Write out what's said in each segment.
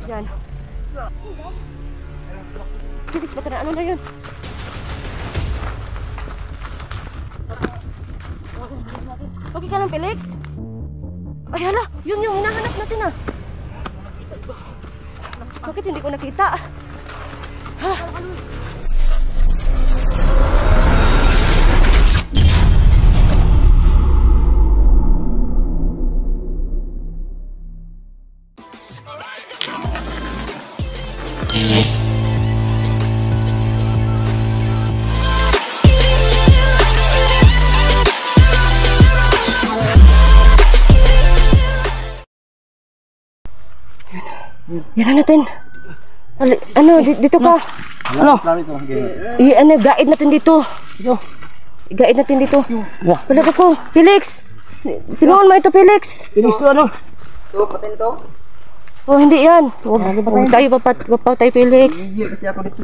Yan. Felix, baka na ano na yun? Okay ka lang, Felix? Ay, hala! Yun yung hinahanap natin ah! Bakit hindi ko nakita? Ha? Yan natin. Ano, dito ka. Ano? Guide natin dito. Guide natin dito. Wala ka ko. Felix! Tulungan mo ito, Felix. Felix to ano? Ito, patin to? Oh, hindi yan. Huwag tayo papatay, Felix. Hindi, kasi ako dito.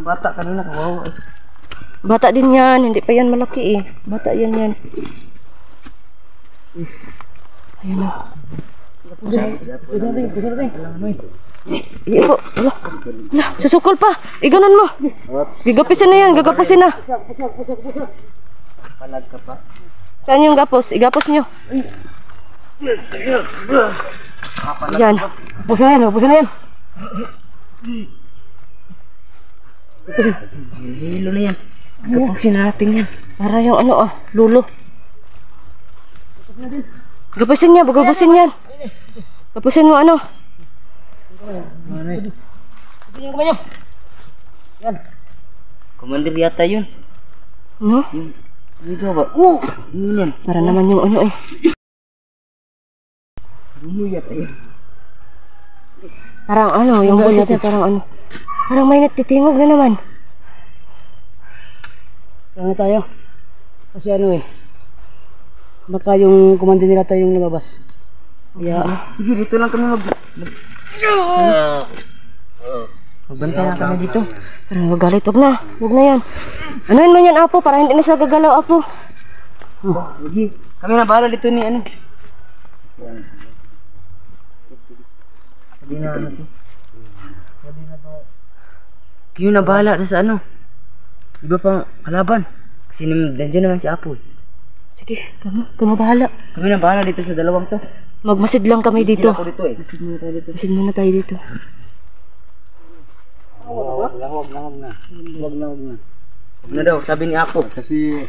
Bata kanina. Wow. Bata din yan. Hindi pa yan malaki eh. Bata yan. Ayan o. Iyo, susukol pa. Iganon mo. Gigapisin na yan, gagapusin na. Palag ka pa. Saan yung gapos? Igapos nyo. Yan. Pusin na yan. Hilo na yan. Gapusin natin yan. Para yung ano lulo. Gapusin niya, gapusin yan. Gapusin mo ano. Yan. Commander yata yun. Ano? Ano ba? Yun yan. Para naman yung ano eh. Ano yata yun? Parang ano, yung boses niya parang ano. Parang may nagtitingog na naman. Ano tayo? Kasi ano eh. Baka yung commander nila tayong lumabas. Kaya, sige dito lang kami magbantay na kami dito. Parang gagalit, wag na yan. Anuin man yan, Apo, para hindi na siya gagalaw, Apo. Sige, kami na bahala dito ni ano. Sabi na ano to. Kayo na bahala sa ano. Iba pang kalaban. Kasi nandiyan naman si Apo. Sige, kamu bahala. Kami na bahala dito sa dalawang to. Magmasid lang kami dito. Ako dito eh. Masid muna tayo dito. Wag na. Wag na daw, sabi ni Apo. Kasi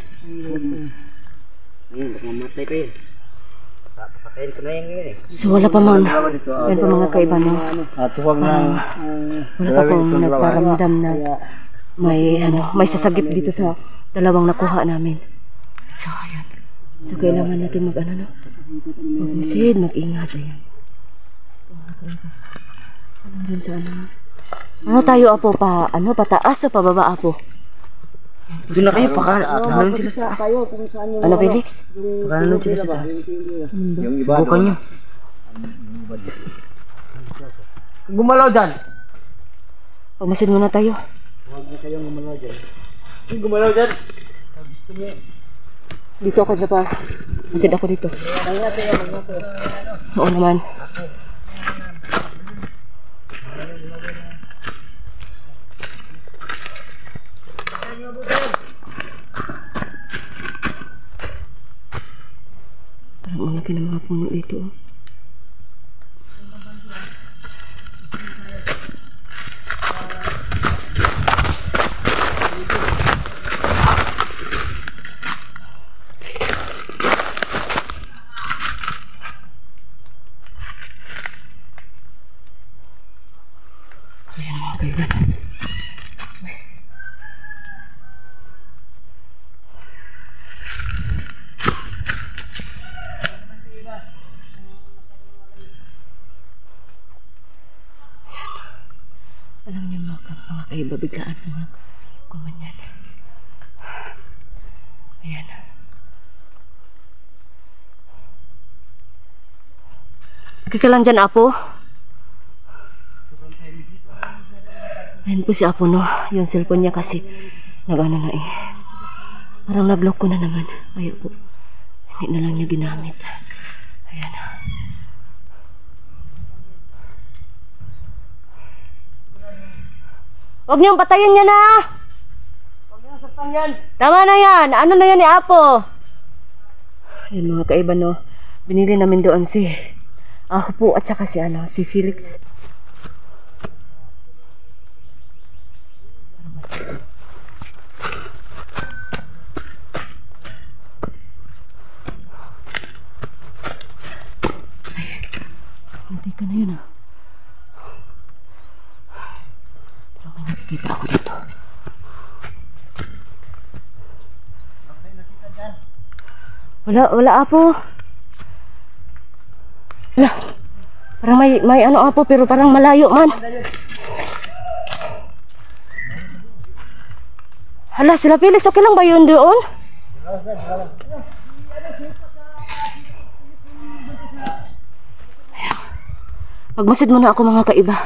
baka mamatay pa yun. Papatayin ko na yan eh. So wala pa man. Yan pa mga kaiba no. Huwag na. Wala pa pong nagparamdam na may sasagip dito sa dalawang nakuha namin. So ayan. So kailangan natin mag-masid, mag-ingat ayan. Ano sa ano? Ano tayo, Apo, pataas o pababa, Apo? Doon na kayo, pakanan sila sa taas. Ano, Felix? Pakanan sila sa taas. Subukan nyo. Gumalaw dyan. Pagmasid muna tayo. Huwag na kayong gumalaw dyan. Gumalaw dyan. Dito ako na pa. Masid ako dito. Oo naman. Parang malaki ng mga puno dito. Alam niyo mga kaiba, biglaan na kumanyan. Ayan. Okay ka lang dyan, Apo? Ayan po si Apo, no? Yung cellphone niya kasi nag-ano na eh. Parang nag-lock ko na naman. Kaya po, hindi na lang niya ginamit. Ayan. Huwag niyong patayin yan ha. Huwag nyo nasaktan yan. Tama na yan. Ano na yan ni Apo? Yan mga kaiba no. Binili namin doon si Hupo at saka si Felix. Hintay ka na yun ah. Pero may nakikita ako dito. Wala Apo. Wala. Parang may ano Apo pero parang malayo man. Hala, sila Felix, okay lang ba yun doon? Magmasid muna ako mga kaiba.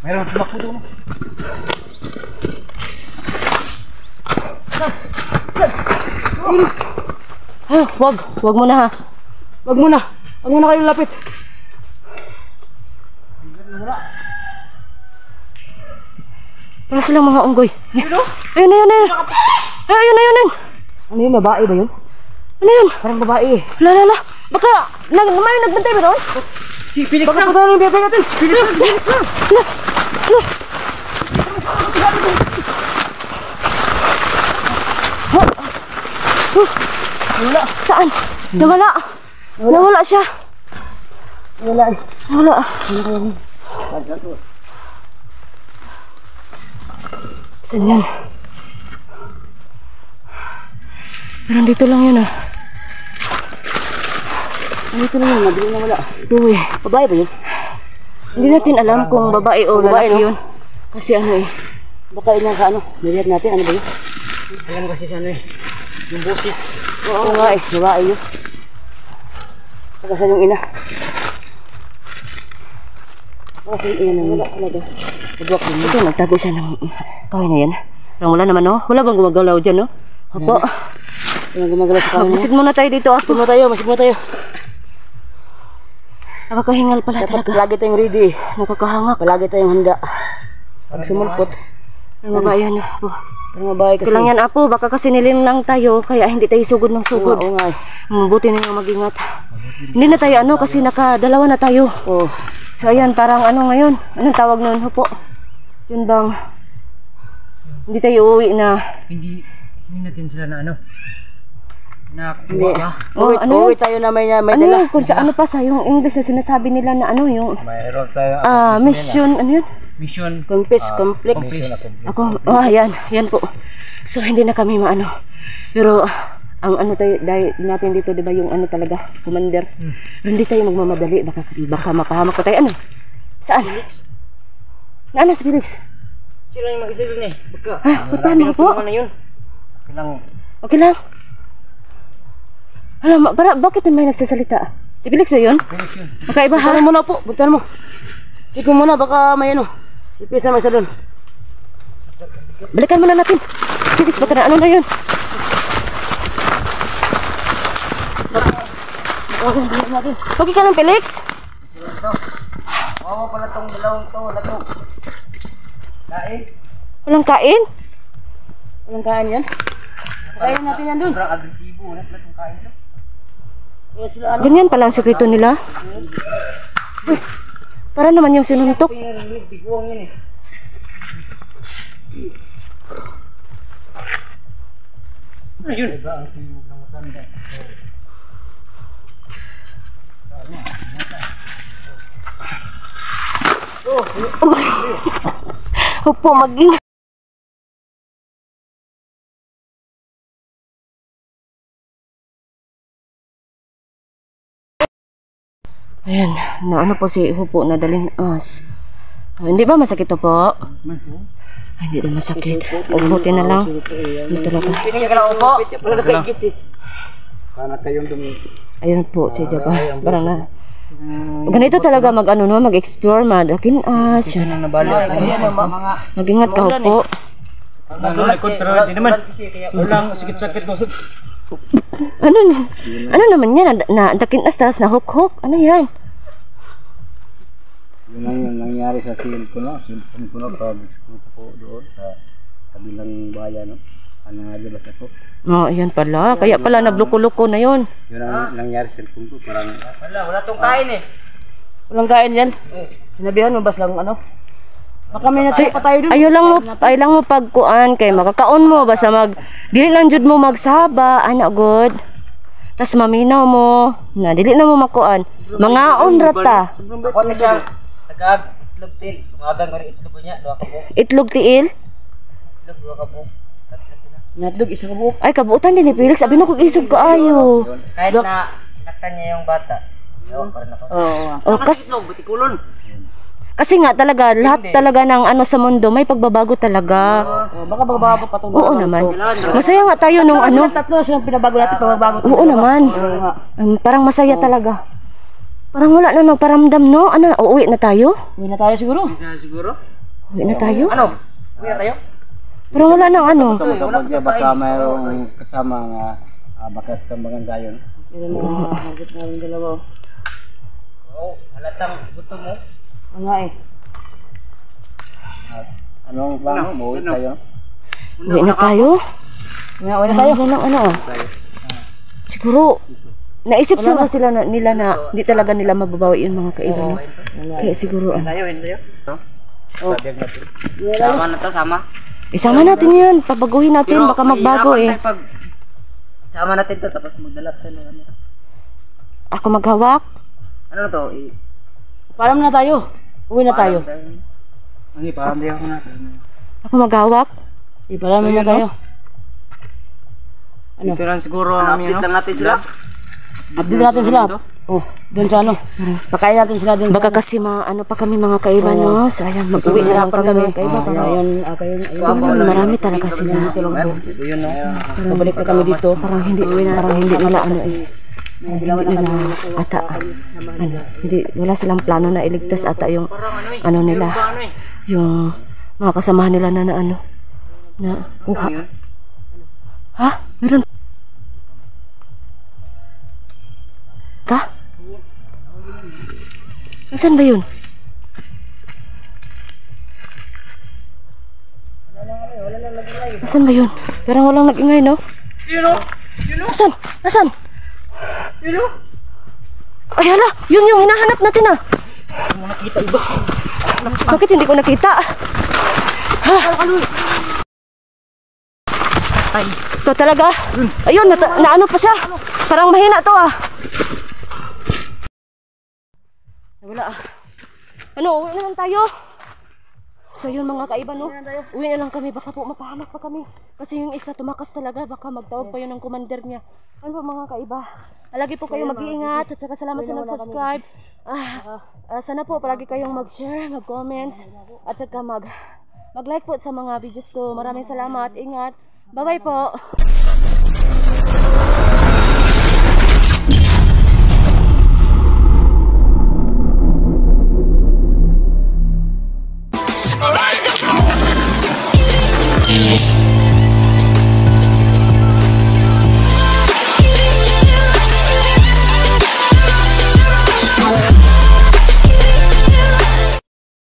Mayroon tumakbo doon. Wag mo na ha. Wag muna kayo lapit. Wala silang mga unggoy. Ayun. Ayun. Ano yun, babae ba yun? Ano yun? Parang babae. Lala. Baka may nagbantay ba doon? Si Felix Baka na. patayin yung bebe natin. Felix na. Wala. Saan? Nawala siya. Nawala. Saan yan? Parang dito lang yun ah. Dito lang yun, mabiling na wala. Uy. Babae ba yun? Hindi natin alam kung babae o Babae, lalaki no? yun. Kasi ano eh. Baka yun sa ano, niliyat natin, ano ba yun? Alam kasi sa ano eh, yung boses. Oo nga eh. Babae yun. Baka sa yung ina. Baka sa yung ina na wala talaga. Nagwak din Ito, nagtago siya ng kawin na yan. Parang wala naman no? Wala bang gumagalaw dyan no? Opo. Walang gumagalaw sa kawin niya. Magmasid muna tayo dito. Masid mo tayo. Nakakahingal pala Dapat talaga. palagi tayong ready. Nakakahangak. Palagi tayong handa. Pag sumulpot. Ang babae yan. Apo. Parang babae kasi. Kailang yan apo. Baka kasi nilim lang tayo. Kaya hindi tayo sugod ng sugod. Oo nga eh. Mabuti na yung mag-ingat. Hindi na tayo ano kasi nakadalawa na tayo. Oo. So ayan, parang ano ngayon? Anong tawag nun? Hupo. Yun bang hindi tayo uuwi na? Hindi natin sila na ano. Hindi. Oh, ano Uwi yun? tayo na may Ano dala. yun? Kung sa ano pa sa yung English na sinasabi nila na ano yung Mayroon tayo mission, ano yun? mission Complex. Ako, yan po. So hindi na kami maano. Pero ang ano tayo dahil natin dito 'di ba yung ano talaga, commander. Hindi tayo magmamadali baka mapahamak pa tayo ano. Saan? Nana si Felix. sila yung mag-isa dun eh. Baka Puntahan mo po. na yun. Kailang Okay lang. Alam, bakit may nagsasalita? Si Felix ba yun? Felix yun. Magkaiba ha? Buntahan mo na po. Buntahan mo. Sige muna baka may ano. Ipisa may isa doon. Balikan muna natin. Felix, baka na ano na yun? Okay ka lang, Felix? Oo pala tong dalawang to. Wala to. Kain. Walang kain? Walang kain yan. Kain natin yan doon. Sobrang agresibo. Wala pala tong kain to. Kaya sila ano. Ganyan pala ang sekreto nila. Uy, para naman yung sinuntok. Yung tiguang yun eh. Ano yun? Diba ang tuyog ng matanda? Opo, mag-ingat. Ayan, na ano po si Hupo na dalhin us. Hindi ba masakit to po? Ay, hindi na masakit. Ubuti na lang. Hindi talaga. Pinigyan ka lang upo. Wala na kagit eh. Para kayong dumi. Ayun po, si Jaba. Parang na. Ganito talaga mag-ano no, mag-explore, madakin yun. Nang nabalot. Mag-ingat ka po. Nalikod pero di naman. Walang sakit-sakit ko. Ano naman yan? Dakin astas na hook-hook. Ano yan? Yun ang yung nangyari sa cellphone ko no, pag po doon sa kabilang bayan no. Ano nga diba sa ko? Oh, ayan pala. Kaya pala nagluko-luko na yun. Yun ang nangyari sa cellphone ko, parang wala tong kain eh. Walang kain yan. Sinabihan mo bas lang ano. Baka may natay pa tayo dun. Ayaw lang mo pagkuan kay makakaon mo basta dili lang jud mo magsaba, ana god. Tas maminaw mo, na dili na mo makuan. Mangaon rata. ako na siya nagag itlog til. Tumagang ko rin itlog niya, duha ka buok. Itlog tiil. Itlog duha ka buok. Tagsa sila. Natdog isa ka buok. Ay kabuutan din ni Felix, abi na kog isog kaayo. Kahit na naktan niya yung bata. Yo, parang ako. Oh, kasi nga talaga lahat talaga ng ano sa mundo may pagbabago talaga. Baka magbabago pa itong Oo naman. Masaya nga tayo nung ano. Tatlo silang pinabago natin pagbabago. Oo naman. Parang masaya talaga. Parang wala na nagparamdam, no? Ano, uuwi na tayo? Uwi na tayo siguro. Siguro? Uwi na tayo? Ano? Uwi na tayo? Parang wala nang ano. Kapag baka mayroong kasama nga bakit kambangan tayo. Pero na hagit namin dalawa. Oo, halatang gutom mo. Ang nga eh. Anong plano mo? Uwi tayo? Uwi na tayo? Uwi na tayo. Wala nang ano. Siguro, naisip siguro sila nila na hindi talaga nila mababawi yung mga kaibigan. Kaya siguro ano. Sama na to, sama. Isama natin yan. Pabaguhin natin. Baka magbago eh. Sama natin to, tapos magdalap tayo ng camera. Ako maghawak. Ano na to? Paalam na tayo. Uwi na tayo. Hindi, parang di ako na. Ako maghawak. Paalam na tayo. Ano? Ito lang siguro ang update lang natin sila. Update natin sila. Oh, doon sa ano. Pakain natin sila doon. Baka kasi ano pa kami mga kaiba, no? Sayang, mag-uwi na lang kami mga kaiba. Marami talaga sila. Yun no. Pabalik na kami dito. Parang hindi nila ano eh. Hindi nila ata hindi wala silang plano na iligtas ata yung ano nila, yung mga kasamahan nila na ano na kuha. Ha? Meron ka? Nasaan ba yun? Nasaan ba yun? Parang walang nag-ingay, no? Nasaan? Nasaan? Ay hala, yun yung hinahanap natin ah. Nakita iba. Bakit hindi ko nakita? Ha? Ay, ito talaga. Ayun, na ano pa siya. Parang mahina to ah. Wala ah. Ano, uwi na lang tayo. So yun mga kaiba no, uwi na lang kami, baka po mapahamak pa kami. Kasi yung isa tumakas talaga, baka magtawag pa yun ng commander niya. Ano ba mga kaiba? Lagi po kayong mag-iingat at saka salamat sa nag-subscribe. Sana po palagi kayong mag-share, mag-comments at saka mag-like po sa mga videos ko. Maraming salamat, ingat. Bye bye po.